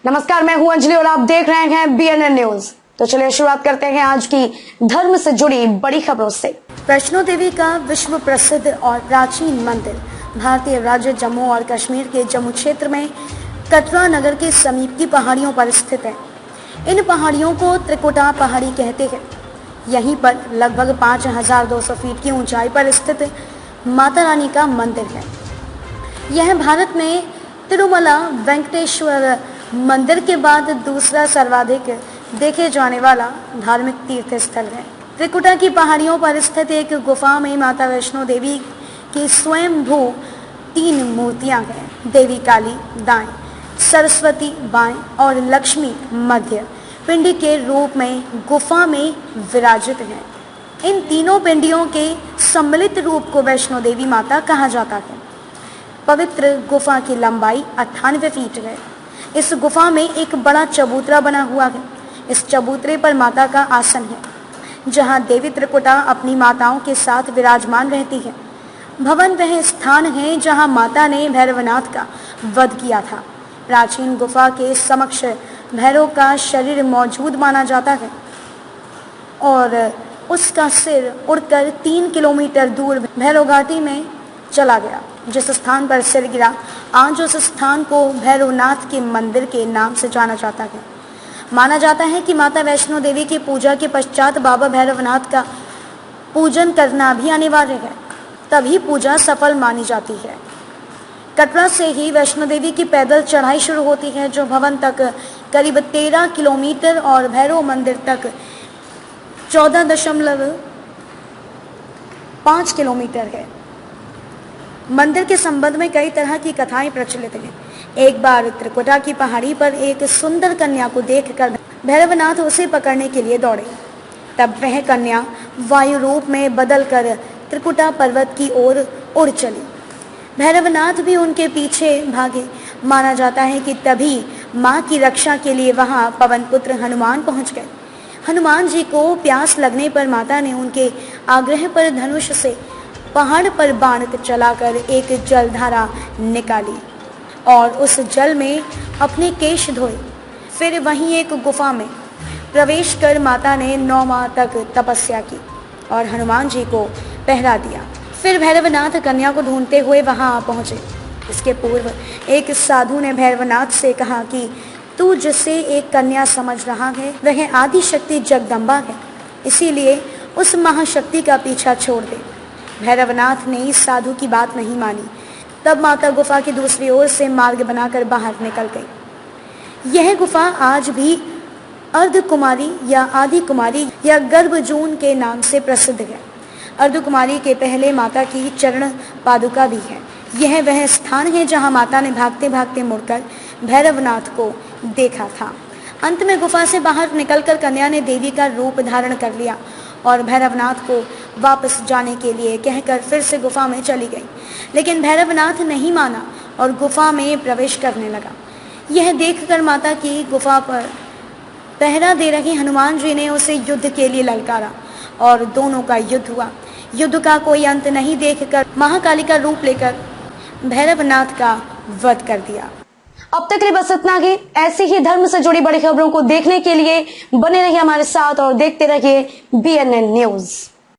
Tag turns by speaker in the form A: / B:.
A: नमस्कार, मैं हूं अंजलि और आप देख रहे हैं BNN न्यूज। तो चलिए शुरुआत करते हैं आज की धर्म से जुड़ी बड़ी खबरों से। वैष्णो देवी का विश्व प्रसिद्ध और प्राचीन मंदिर भारतीय राज्य जम्मू और कश्मीर के जम्मू क्षेत्र में कटरा नगर के समीप की पहाड़ियों पर स्थित है। इन पहाड़ियों को त्रिकुटा पहाड़ी कहते हैं। यहीं पर लगभग 5200 फीट की ऊंचाई पर स्थित माता रानी का मंदिर है। यह भारत में तिरुमला वेंकटेश्वर मंदिर के बाद दूसरा सर्वाधिक देखे जाने वाला धार्मिक तीर्थ स्थल है। त्रिकुटा की पहाड़ियों पर स्थित एक गुफा में माता वैष्णो देवी की स्वयंभू 3 मूर्तियां हैं। देवी काली दाएं, सरस्वती बाएं और लक्ष्मी मध्य पिंडी के रूप में गुफा में विराजित हैं। इन तीनों पिंडियों के सम्मिलित रूप को वैष्णो देवी माता कहा जाता है। पवित्र गुफा की लंबाई 98 फीट है। इस गुफा में एक बड़ा चबूतरा बना हुआ है। इस चबूतरे पर माता का आसन है, जहां देवी त्रिकुटा अपनी माताओं के साथ विराजमान रहती है। भवन वह स्थान है जहां माता ने भैरवनाथ का वध किया था। प्राचीन गुफा के समक्ष भैरव का शरीर मौजूद माना जाता है और उसका सिर उड़कर 3 किलोमीटर दूर भैरव घाटी में चला गया। जिस स्थान पर सिर गिरा, आज उस स्थान को भैरवनाथ के मंदिर के नाम से जाना जाता है। माना जाता है कि माता वैष्णो देवी की पूजा के पश्चात बाबा भैरवनाथ का पूजन करना भी अनिवार्य है, तभी पूजा सफल मानी जाती है। कटरा से ही वैष्णो देवी की पैदल चढ़ाई शुरू होती है, जो भवन तक करीब 13 किलोमीटर और भैरव मंदिर तक 14.5 किलोमीटर है। मंदिर के संबंध में कई तरह की कथाएं प्रचलित हैं। एक बार त्रिकुटा की पहाड़ी पर एक सुंदर कन्या को देखकर भैरवनाथ उसे पकड़ने के लिए दौड़े। तब वह कन्या वायु रूप में बदलकर त्रिकुटा पर्वत की ओर उड़ चली। भैरवनाथ भी उनके पीछे भागे। माना जाता है कि तभी मां की रक्षा के लिए वहां पवन पुत्र हनुमान पहुंच गए। हनुमान जी को प्यास लगने पर माता ने उनके आग्रह पर धनुष से पहाड़ पर बाण चलाकर एक जलधारा निकाली और उस जल में अपने केश धोए। फिर वहीं एक गुफा में प्रवेश कर माता ने 9 माह तक तपस्या की और हनुमान जी को पहरा दिया। फिर भैरवनाथ कन्या को ढूंढते हुए वहां पहुंचे। इसके पूर्व एक साधु ने भैरवनाथ से कहा कि तू जिसे एक कन्या समझ रहा है वह आदि शक्ति जगदम्बा है, इसीलिए उस महाशक्ति का पीछा छोड़ दे। भैरवनाथ ने इस साधु की बात नहीं मानी। तब माता गुफा की दूसरी ओर से मार्ग बनाकर बाहर निकल गई। यह गुफा आज भी अर्धकुमारी या आदि कुमारी या गर्भजून के नाम से प्रसिद्ध है। अर्धकुमारी के पहले माता की चरण पादुका भी है। यह वह स्थान है जहां माता ने भागते भागते मुड़कर भैरवनाथ को देखा था। अंत में गुफा से बाहर निकलकर कन्या ने देवी का रूप धारण कर लिया और भैरवनाथ को वापस जाने के लिए कहकर फिर से गुफा में चली गई। लेकिन भैरवनाथ नहीं माना और गुफा में प्रवेश करने लगा। यह देखकर माता की गुफा पर पहरा दे रहे हनुमान जी ने उसे युद्ध के लिए ललकारा और दोनों का युद्ध हुआ। युद्ध का कोई अंत नहीं देखकर महाकाली का रूप लेकर भैरवनाथ का वध कर दिया। अब तक के लिए बस इतना ही। ऐसी ही धर्म से जुड़ी बड़ी खबरों को देखने के लिए बने रहिए हमारे साथ और देखते रहिए BNN न्यूज।